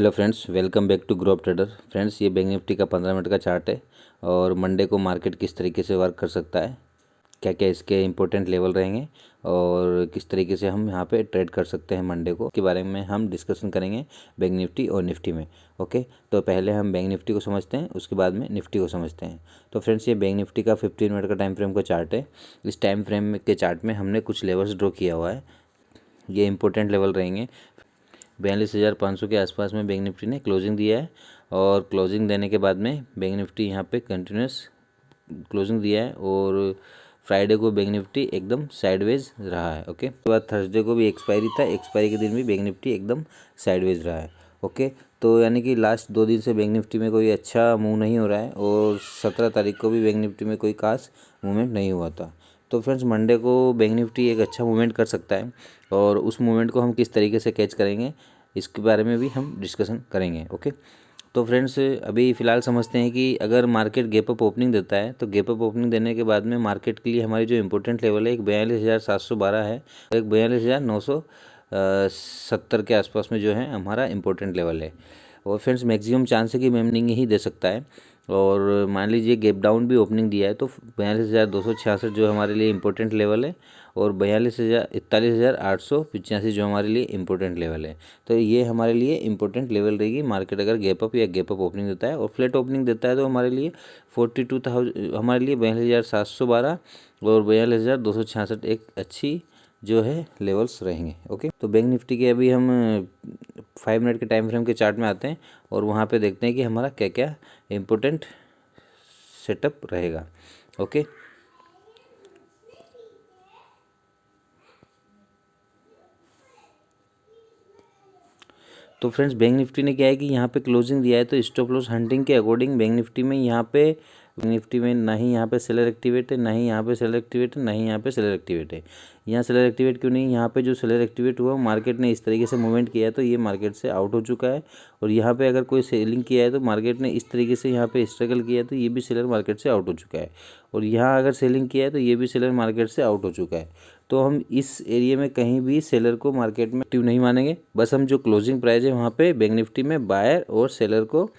Hello friends, welcome back to grow up trader. Friends, ये bank Nifty का 15 minute का chart है और मंडे को मार्केट किस तरीके से वर्क कर सकता है, क्या क्या इसके इंपॉर्टेंट लेवल रहेंगे और किस तरीके से हम यहाँ पे ट्रेड कर सकते हैं मंडे को, के बारे में हम डिस्कशन करेंगे बैंक निफ्टी और निफ्टी में। ओके, तो पहले हम बैंक निफ्टी को समझते हैं, उसके बाद में निफ्टी को समझते हैं। तो फ्रेंड्स, ये बैंक निफ्टी का 15 मिनट का टाइम फ्रेम का चार्ट है। इस टाइम फ्रेम के चार्ट में हमने कुछ लेवल्स ड्रॉ किया हुआ है। ये इंपॉर्टेंट लेवल रहेंगे। 42,500 के आसपास में बैंक निफ्टी ने क्लोजिंग दिया है और क्लोजिंग देने के बाद में बैंक निफ्टी यहाँ पे कंटिन्यूस क्लोजिंग दिया है और फ्राइडे को बैंक निफ्टी एकदम साइडवेज रहा है। ओके, उसके बाद थर्सडे को भी एक्सपायरी था, एक्सपायरी के दिन भी बैंक निफ्टी एकदम साइडवेज रहा है। ओके, तो यानी कि लास्ट 2 दिन से बैंक निफ्टी में कोई अच्छा मूव नहीं हो रहा है और 17 तारीख को भी बैंक निफ्टी में कोई खास मूवमेंट नहीं हुआ था। तो फ्रेंड्स, मंडे को बैंक निफ्टी एक अच्छा मूवमेंट कर सकता है और उस मूवमेंट को हम किस तरीके से कैच करेंगे इसके बारे में भी हम डिस्कशन करेंगे। ओके, तो फ्रेंड्स, अभी फ़िलहाल समझते हैं कि अगर मार्केट गैप अप ओपनिंग देता है तो गैप अप ओपनिंग देने के बाद में मार्केट के लिए हमारी जो इंपॉर्टेंट लेवल है एक 42,712 है और एक 42,970 के आसपास में जो है हमारा इंपॉर्टेंट लेवल है। और फ्रेंड्स, मैक्सिमम चांस है कि मैमनिंग ही दे सकता है और मान लीजिए गैप डाउन भी ओपनिंग दिया है तो 42,266 जो हमारे लिए इंपॉर्टेंट लेवल है और 41,885 जो हमारे लिए इंपॉर्टेंट लेवल है। तो ये हमारे लिए इंपॉर्टेंट लेवल रहेगी। मार्केट अगर गैप अप या गैप अप ओपनिंग देता है और फ्लैट ओपनिंग देता है तो हमारे लिए 42,000 हमारे लिए 42,712 और 42,266 एक अच्छी जो है लेवल्स रहेंगे। ओके, तो बैंक निफ्टी के अभी हम 5 मिनट के टाइम फ्रेम के चार्ट में आते हैं और वहाँ पे देखते हैं कि हमारा क्या क्या इम्पोर्टेंट सेटअप रहेगा। ओके, तो फ्रेंड्स, बैंक निफ्टी ने क्या है कि यहाँ पे क्लोजिंग दिया है तो स्टॉप लॉस हंटिंग के अकॉर्डिंग बैंक निफ्टी में ना ही यहाँ पे सेलर एक्टिवेट है, ना ही यहाँ पे सेलर एक्टिवेट है, ना ही यहाँ पे सेलर एक्टिवेट है। यहाँ सेलर एक्टिवेट क्यों नहीं? यहाँ पे जो सेलर एक्टिवेट हुआ मार्केट ने इस तरीके से मूवमेंट किया है तो ये मार्केट से आउट हो चुका है। और यहाँ पे अगर कोई सेलिंग किया है तो मार्केट ने इस तरीके से यहाँ पे स्ट्रगल किया है तो ये भी सेलर मार्केट से आउट हो चुका है। और यहाँ अगर सेलिंग किया है तो ये भी सेलर मार्केट से आउट हो चुका है। तो हम इस एरिया में कहीं भी सेलर को मार्केट में एक्टिव नहीं मानेंगे। बस हम जो क्लोजिंग प्राइस है वहाँ पे बैंक निफ्टी में बायर और सेलर को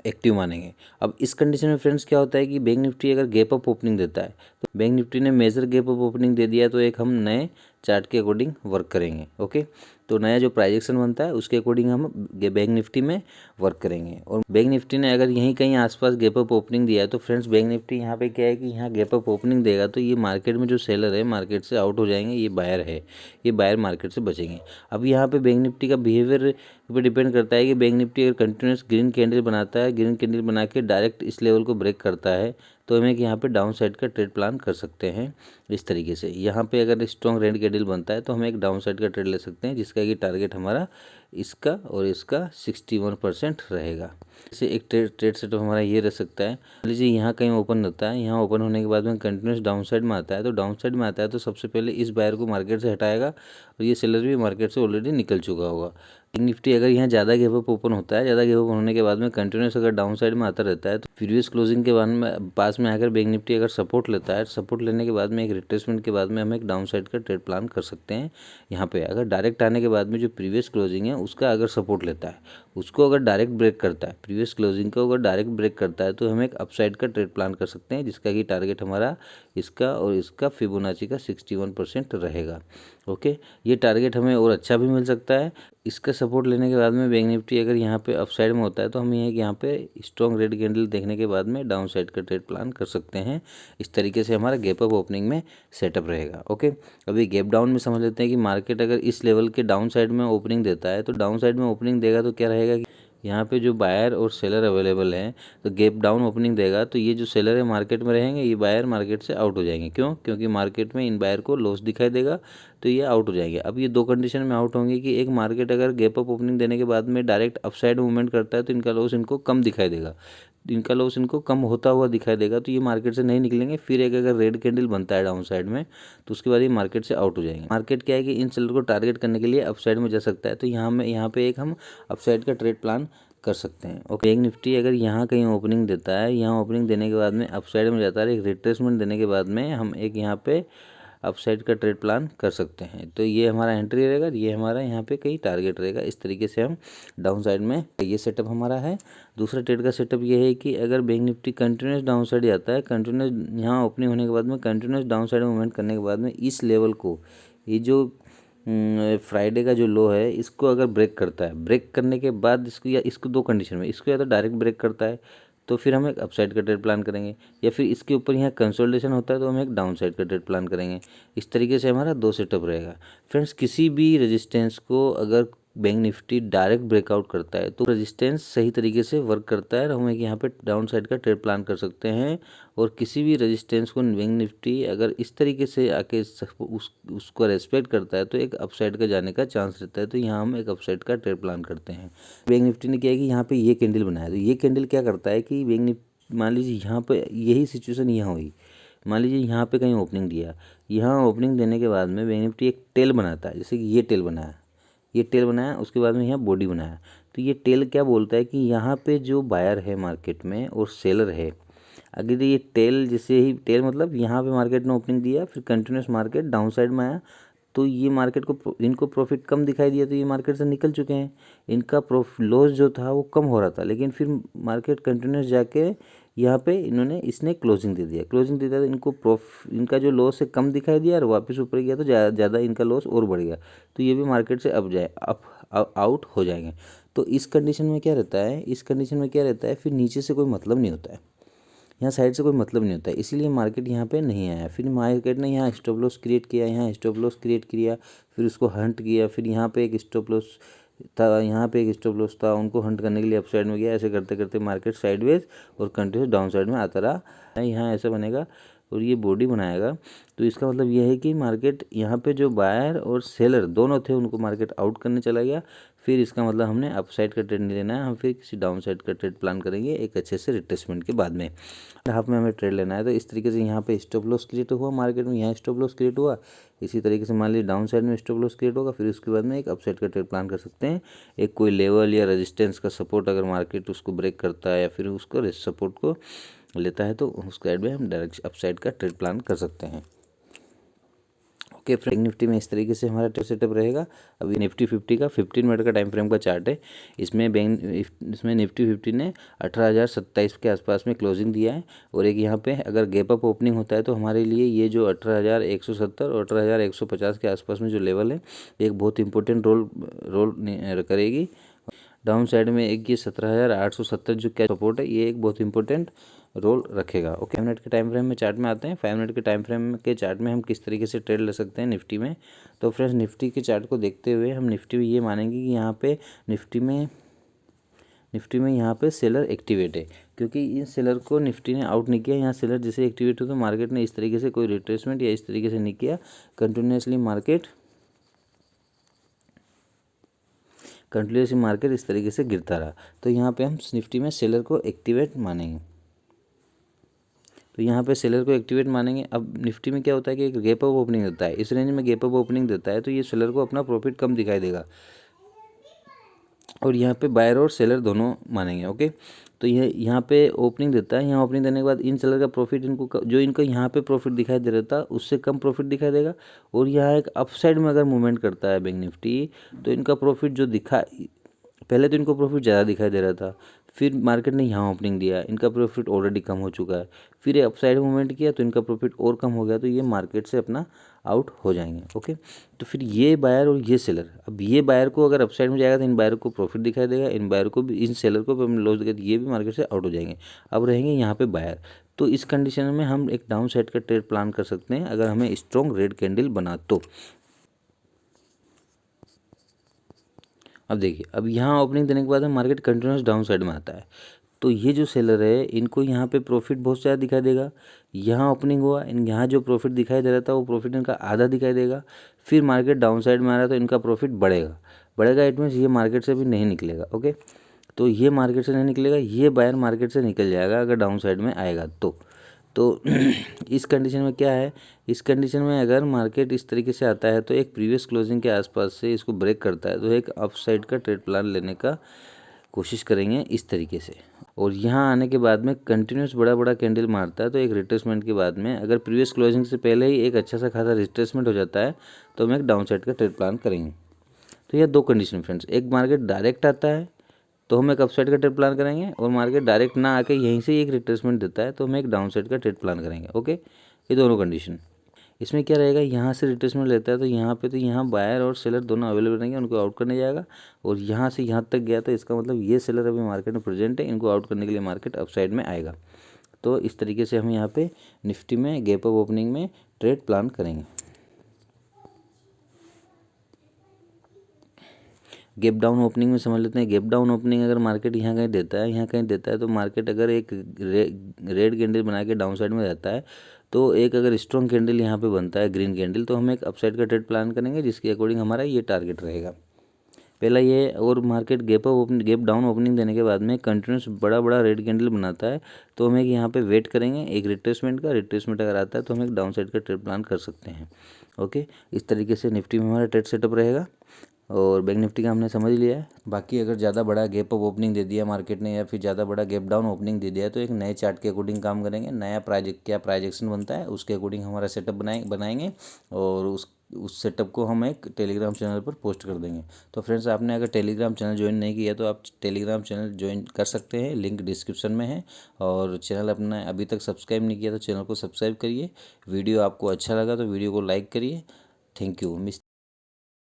एक्टिव मानेंगे। अब इस कंडीशन में फ्रेंड्स क्या होता है कि बैंक निफ्टी अगर गैप अप ओपनिंग देता है तो बैंक निफ्टी ने मेजर गैप अप ओपनिंग दे दिया तो एक हम नए चार्ट के अकॉर्डिंग वर्क करेंगे। ओके, तो नया जो प्राइजेक्शन बनता है उसके अकॉर्डिंग हम बैंक निफ्टी में वर्क करेंगे। और बैंक निफ्टी ने अगर यहीं कहीं आसपास गैप अप ओपनिंग दिया है तो फ्रेंड्स, बैंक निफ्टी यहाँ पे क्या है कि यहाँ गैप अप ओपनिंग देगा तो ये मार्केट में जो सेलर है मार्केट से आउट हो जाएंगे, ये बायर है, ये बायर मार्केट से बचेंगे। अब यहाँ पे बैंक निफ्टी का बिहेवियर पे डिपेंड करता है कि बैंक निफ्टी अगर कंटिन्यूस ग्रीन कैंडल बनाता है, ग्रीन कैंडल बना के डायरेक्ट इस लेवल को ब्रेक करता है तो हमें यहाँ पे डाउन साइड का ट्रेड प्लान कर सकते हैं इस तरीके से। यहाँ पे अगर स्ट्रॉन्ग रेड कैंडल बनता है तो हम एक डाउन साइड का ट्रेड ले सकते हैं जिसका कि टारगेट हमारा इसका और इसका 61% रहेगा। जैसे एक ट्रेड सेटअप हमारा ये रह सकता है। मान लीजिए यहाँ कहीं ओपन होता है, यहाँ ओपन होने के बाद में कंटिन्यूस डाउन साइड में आता है तो डाउन साइड में आता है तो सबसे पहले इस बायर को मार्केट से हटाएगा और ये सेलर भी मार्केट से ऑलरेडी निकल चुका होगा। निफ्टी अगर यहाँ ज़्यादा गैप अप ओपन होता है, ज़्यादा गैप अप होने के बाद में कंटिन्यूस अगर डाउन साइड में आता रहता है तो प्रीवियस क्लोजिंग के बाद में पास में आकर बैंक निफ्टी अगर सपोर्ट लेता है, सपोर्ट लेने के बाद में एक रिट्रेसमेंट के बाद में हम एक डाउन साइड का ट्रेड प्लान कर सकते हैं। यहाँ पे अगर डायरेक्ट आने के बाद में जो प्रीवियस क्लोजिंग है उसका अगर सपोर्ट लेता है, उसको अगर डायरेक्ट ब्रेक करता है, प्रीवियस क्लोजिंग को अगर डायरेक्ट ब्रेक करता है तो हम एक अपसाइड का ट्रेड प्लान कर सकते हैं जिसका कि टारगेट हमारा इसका और इसका फिबोनाची का 61% रहेगा। ओके, ये टारगेट हमें और अच्छा भी मिल सकता है। इसका सपोर्ट लेने के बाद में बैंक निफ्टी अगर यहाँ पे अपसाइड में होता है तो हम यहाँ पे स्ट्रॉन्ग रेड कैंडल देखने के बाद में डाउन साइड का ट्रेड प्लान कर सकते हैं। इस तरीके से हमारा गैप अप ओपनिंग में सेटअप रहेगा। ओके, अभी गैप डाउन में समझ लेते हैं कि मार्केट अगर इस लेवल के डाउन साइड में ओपनिंग देता है तो डाउन साइड में ओपनिंग देगा तो क्या रहेगा कि यहाँ पे जो बायर और सेलर अवेलेबल हैं तो गैप डाउन ओपनिंग देगा तो ये जो सेलर है मार्केट में रहेंगे, ये बायर मार्केट से आउट हो जाएंगे। क्यों? क्योंकि मार्केट में इन बायर को लॉस दिखाई देगा तो ये आउट हो जाएंगे। अब ये दो कंडीशन में आउट होंगे कि एक मार्केट अगर गैप अप ओपनिंग देने के बाद में डायरेक्ट अपसाइड मूवमेंट करता है तो इनका लॉस इनको कम दिखाई देगा, इनका लॉस इनको कम होता हुआ दिखाई देगा तो ये मार्केट से नहीं निकलेंगे। फिर एक अगर रेड कैंडल बनता है डाउन साइड में तो उसके बाद ये मार्केट से आउट हो जाएंगे। मार्केट क्या है कि इन सेलर को टारगेट करने के लिए अपसाइड में जा सकता है तो यहाँ पे एक हम अपसाइड का ट्रेड प्लान कर सकते हैं। ओके, बैंक निफ्टी अगर यहाँ कहीं ओपनिंग देता है, यहाँ ओपनिंग देने के बाद में अपसाइड में जाता है, एक रिट्रेसमेंट देने के बाद में हम एक यहाँ पे अपसाइड का ट्रेड प्लान कर सकते हैं। तो ये हमारा एंट्री रहेगा, ये हमारा यहाँ पे कहीं टारगेट रहेगा। इस तरीके से हम डाउन साइड में, ये सेटअप हमारा है। दूसरा ट्रेड का सेटअप ये है कि अगर bank Nifty continuous down side जाता है, कंटिन्यूस यहाँ ओपनिंग होने के बाद में कंटिन्यूस डाउन साइड मूवमेंट करने के बाद में इस लेवल को, ये जो फ्राइडे का जो लो है, इसको अगर ब्रेक करता है, ब्रेक करने के बाद इसको, या इसको दो कंडीशन में, इसको या तो डायरेक्ट ब्रेक करता है तो फिर हम एक अपसाइड का ट्रेड प्लान करेंगे, या फिर इसके ऊपर यहाँ कंसोलिडेशन होता है तो हम एक डाउन साइड का ट्रेड प्लान करेंगे। इस तरीके से हमारा दो सेटअप रहेगा। फ्रेंड्स, किसी भी रेजिस्टेंस को अगर बैंक निफ्टी डायरेक्ट ब्रेकआउट करता है तो रेजिस्टेंस सही तरीके से वर्क करता है और हम एक यहाँ पे डाउन साइड का ट्रेड प्लान कर सकते हैं। और किसी भी रेजिस्टेंस को बैंक निफ्टी अगर इस तरीके से आके उसको रेस्पेक्ट करता है तो एक अपसाइड का जाने का चांस रहता है। तो यहाँ हम एक अपसाइड का ट्रेड प्लान करते हैं। बैंक निफ्टी ने क्या है कि यहाँ पे ये कैंडल बनाया, तो ये कैंडल क्या करता है कि बैंक निफ्टी, मान लीजिए यहाँ पे यही सिचुएशन यहाँ हुई, मान लीजिए यहाँ पे कहीं ओपनिंग दिया, यहाँ ओपनिंग देने के बाद में बैंक निफ्टी एक टेल बनाता है, जैसे कि ये टेल बनाया, ये टेल बनाया, उसके बाद में यहाँ बॉडी बनाया। तो ये टेल क्या बोलता है कि यहाँ पे जो बायर है मार्केट में और सेलर है, अगर ये टेल, जैसे ही टेल मतलब यहाँ पे मार्केट ने ओपनिंग दिया, फिर कंटिन्यूस मार्केट डाउन साइड में आया, तो ये मार्केट को, इनको प्रॉफिट कम दिखाई दिया तो ये मार्केट से निकल चुके हैं। इनका लॉस जो था वो कम हो रहा था, लेकिन फिर मार्केट कंटिन्यूस जाके यहाँ पे इसने क्लोजिंग दे दिया, क्लोजिंग दे दिया तो इनका जो लॉस है कम दिखाई दिया और वापस ऊपर गया तो ज़्यादा इनका लॉस और बढ़ गया, तो ये भी मार्केट से आउट हो जाएंगे। तो इस कंडीशन में क्या रहता है, इस कंडीशन में क्या रहता है, फिर नीचे से कोई मतलब नहीं होता है, यहाँ साइड से कोई मतलब नहीं होता है, इसीलिए मार्केट यहाँ पे नहीं आया। फिर मार्केट ने यहाँ स्टॉप लॉस क्रिएट किया, यहाँ स्टॉप लॉस क्रिएट किया, फिर उसको हंट किया, फिर यहाँ पे एक स्टॉप लॉस था, यहाँ पे एक स्टॉप लॉस था, उनको हंट करने के लिए अपसाइड में गया। ऐसे करते करते मार्केट साइडवेज और कंटिन्यूस डाउन साइड में आता रहा। यहाँ ऐसा बनेगा और ये बॉडी बनाएगा, तो इसका मतलब ये है कि मार्केट यहाँ पे जो बायर और सेलर दोनों थे उनको मार्केट आउट करने चला गया। फिर इसका मतलब हमने अप साइड का ट्रेड नहीं लेना है, हम फिर किसी डाउन साइड का ट्रेड प्लान करेंगे एक अच्छे से रिट्रेसमेंट के बाद में। हाफ में हमें ट्रेड लेना है, तो इस तरीके से यहाँ पे स्टॉप लॉस क्रिएट हुआ मार्केट में, यहाँ स्टॉप लॉस क्रिएट हुआ, इसी तरीके से मान लीजिए डाउन साइड में स्टॉप लॉस क्रिएट होगा, फिर उसके बाद में एक अप साइड का ट्रेड प्लान कर सकते हैं। एक कोई लेवल या रेजिस्टेंस का सपोर्ट अगर मार्केट उसको ब्रेक करता है या फिर उसको सपोर्ट को लेता है तो उस साइड में हम डायरेक्ट अप साइड का ट्रेड प्लान कर सकते हैं। ओके फ्रेंड, निफ्टी में इस तरीके से हमारा ट्रेड सेटअप रहेगा। अभी निफ्टी 50 का 15 मिनट का टाइम फ्रेम का चार्ट है। इसमें निफ्टी 50 ने 18,027 के आसपास में क्लोजिंग दिया है। और एक यहाँ पे अगर गैप अप ओपनिंग होता है तो हमारे लिए ये जो 18,170 और 18,150 के आसपास में जो लेवल है एक बहुत इंपॉर्टेंट रोल करेगी। डाउन साइड में एक ये 17,870 जो क्या सपोर्ट है, ये एक बहुत इंपॉर्टेंट रोल रखेगा। ओके, 5 मिनट के टाइम फ्रेम में चार्ट में आते हैं। 5 मिनट के टाइम फ्रेम के चार्ट में हम किस तरीके से ट्रेड ले सकते हैं निफ्टी में। तो फ्रेंड्स, निफ्टी के चार्ट को देखते हुए हम निफ्टी में ये मानेंगे कि यहाँ पे निफ्टी में यहाँ पे सेलर एक्टिवेट है, क्योंकि इस सेलर को निफ्टी ने आउट नहीं किया। यहाँ सेलर जैसे एक्टिवेट हो तो मार्केट ने इस तरीके से कोई रिट्रेसमेंट या इस तरीके से नहीं किया, कंटिन्यूसली मार्केट इस तरीके से गिरता रहा। तो यहाँ पे हम निफ्टी में सेलर को एक्टिवेट मानेंगे, तो यहाँ पे सेलर को एक्टिवेट मानेंगे। अब निफ्टी में क्या होता है कि एक गैप अप ओपनिंग देता है, इस रेंज में गैप अप ओपनिंग देता है तो ये सेलर को अपना प्रॉफिट कम दिखाई देगा और यहाँ पे बायर और सेलर दोनों मानेंगे। ओके, तो ये यहाँ पे ओपनिंग देता है, यहाँ ओपनिंग देने के बाद इन सेलर का प्रॉफिट जो इनको यहाँ पे प्रॉफिट दिखाई दे रहा था उससे कम प्रॉफिट दिखाई देगा। और यहाँ एक अपसाइड में अगर मूवमेंट करता है बैंक निफ्टी तो इनका प्रॉफिट जो पहले तो इनको प्रॉफिट ज़्यादा दिखाई दे रहा था, फिर मार्केट ने यहाँ ओपनिंग दिया, इनका प्रॉफिट ऑलरेडी कम हो चुका है, फिर ये अपसाइड मूवमेंट किया तो इनका प्रॉफिट और कम हो गया, तो ये मार्केट से अपना आउट हो जाएंगे। ओके, तो फिर ये बायर और ये सेलर, अब ये बायर को अगर अपसाइड में जाएगा तो इन बायर को प्रॉफिट दिखाई देगा, इन बायर को भी, इन सेलर को भी लॉस दिखाई, ये भी मार्केट से आउट हो जाएंगे। अब रहेंगे यहाँ पे बायर। तो इस कंडीशन में हम एक डाउन साइड का ट्रेड प्लान कर सकते हैं अगर हमें स्ट्रॉन्ग रेड कैंडल बना तो। अब देखिए, अब यहाँ ओपनिंग देने के बाद मार्केट कंटिन्यूस डाउन साइड में आता है, तो ये जो सेलर है इनको यहाँ पे प्रॉफिट बहुत ज़्यादा दिखाई देगा। यहाँ ओपनिंग हुआ, यहाँ जो प्रॉफिट दिखाई दे रहा था वो प्रॉफिट इनका आधा दिखाई देगा। फिर मार्केट डाउन साइड में आ रहा तो इनका प्रॉफिट बढ़ेगा इट मीन्स ये मार्केट से भी नहीं निकलेगा। ओके, तो ये मार्केट से नहीं निकलेगा, ये बायर मार्केट से निकल जाएगा अगर डाउन साइड में आएगा तो इस कंडीशन में क्या है, इस कंडीशन में अगर मार्केट इस तरीके से आता है तो एक प्रीवियस क्लोजिंग के आसपास से इसको ब्रेक करता है तो एक अप साइड का ट्रेड प्लान लेने का कोशिश करेंगे इस तरीके से। और यहाँ आने के बाद में कंटिन्यूस बड़ा बड़ा कैंडल मारता है तो एक रिट्रेसमेंट के बाद में अगर प्रीवियस क्लोजिंग से पहले ही एक अच्छा सा खासा रिट्रेसमेंट हो जाता है तो हम एक डाउन साइड का ट्रेड प्लान करेंगे। तो यह दो कंडीशन फ्रेंड्स, एक मार्केट डायरेक्ट आता है तो हम एक अपसाइड का ट्रेड प्लान करेंगे, और मार्केट डायरेक्ट ना आके यहीं से एक रिट्रेसमेंट देता है तो हम एक डाउन साइड का ट्रेड प्लान करेंगे। ओके, ये दोनों कंडीशन। इसमें क्या रहेगा, यहाँ से रिट्रेसमेंट लेता है तो यहाँ पे तो यहाँ बायर और सेलर दोनों अवेलेबल रहेंगे, उनको आउट करने जाएगा। और यहाँ से यहाँ तक गया तो इसका मतलब ये सेलर अभी मार्केट में प्रेजेंट है, इनको आउट करने के लिए मार्केट अपसाइड में आएगा। तो इस तरीके से हम यहाँ पे निफ्टी में गैप अप ओपनिंग में ट्रेड प्लान करेंगे। गैप डाउन ओपनिंग में समझ लेते हैं। गैप डाउन ओपनिंग अगर मार्केट यहाँ कहीं देता है, यहाँ कहीं देता है, तो मार्केट अगर एक रेड कैंडल बना के डाउन साइड में रहता है तो एक अगर स्ट्रॉन्ग कैंडल यहाँ पे बनता है ग्रीन कैंडल, तो हम एक अपसाइड का ट्रेड प्लान करेंगे जिसके अकॉर्डिंग हमारा ये टारगेट रहेगा पहला ये। और मार्केट गैप डाउन ओपनिंग देने के बाद में कंटिन्यूस बड़ा बड़ा रेड कैंडल बनाता है तो हम एक यहाँ पे वेट करेंगे एक रिट्रेसमेंट का। रिट्रेसमेंट अगर आता है तो हम एक डाउन साइड का ट्रेड प्लान कर सकते हैं। ओके, इस तरीके से निफ्टी में हमारा ट्रेड सेटअप रहेगा। और बैंक निफ्टी का हमने समझ लिया है। बाकी अगर ज़्यादा बड़ा गैप अप ओपनिंग दे दिया मार्केट ने या फिर ज़्यादा बड़ा गैप डाउन ओपनिंग दे दिया तो एक नए चार्ट के अकॉर्डिंग काम करेंगे। नया क्या प्राइजेक्शन बनता है उसके अकॉर्डिंग हमारा सेटअप बनाएंगे और उस सेटअप को हम एक टेलीग्राम चैनल पर पोस्ट कर देंगे। तो फ्रेंड्स, आपने अगर टेलीग्राम चैनल ज्वाइन नहीं किया तो आप टेलीग्राम चैनल ज्वाइन कर सकते हैं, लिंक डिस्क्रिप्शन में है। और चैनल अपना अभी तक सब्सक्राइब नहीं किया तो चैनल को सब्सक्राइब करिए। वीडियो आपको अच्छा लगा तो वीडियो को लाइक करिए। Thank you.